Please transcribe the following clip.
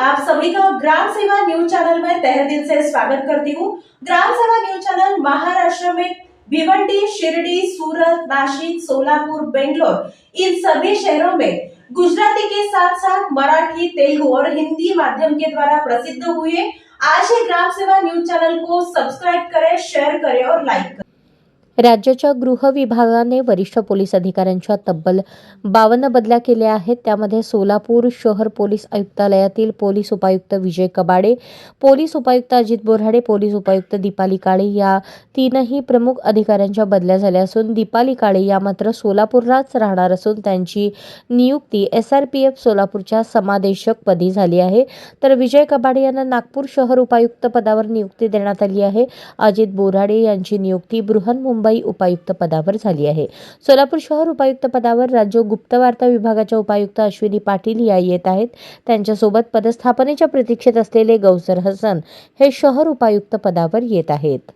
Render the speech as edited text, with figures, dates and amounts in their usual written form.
आप सभी का ग्राम सेवा न्यूज चैनल में तहे दिल से स्वागत करती हूँ। ग्राम सेवा न्यूज चैनल महाराष्ट्र में भिवंडी, शिरडी, सूरत, नासिक, सोलापुर, बेंगलोर इन सभी शहरों में गुजराती के साथ साथ मराठी, तेलुगु और हिंदी माध्यम के द्वारा प्रसिद्ध हुए। आज ही ग्राम सेवा न्यूज चैनल को सब्सक्राइब करें, शेयर करें और लाइक करें। राज्याच्या गृह विभागाने वरिष्ठ पोलीस अधिकाऱ्यांच्या तब्बल 52 बदल्या केल्या आहेत। त्यामध्ये सोलापूर शहर पोलीस आयुक्तालयातील पोलीस उपायुक्त विजय कबाडे, पोलीस उपायुक्त अजित बोराडे, पोलीस उपायुक्त दीपाली काळे या तीनही प्रमुख अधिकाऱ्यांच्या बदल्या झाल्या असून दीपाली काळे या मात्र सोलापूरलाच राहणार असून त्यांची नियुक्ती SRPF सोलापूरच्या समादेशक पदी झाली आहे। तर विजय कबाडे यांना नागपूर शहर उपायुक्त पदावर नियुक्ती देण्यात आली आहे। अजित बोराडे यांची नियुक्ती बृहन्मुंबई उपायुक्त पदावर झाली आहे। सोलापूर शहर उपायुक्त पदावर राज्य गुप्तवार्ता विभागाच्या उपायुक्त अश्विनी पाटील या येत आहेत। त्यांच्यासोबत पदस्थापनेच्या प्रतीक्षेत असलेले गौसर हसन हे शहर उपायुक्त पदावर येत आहेत।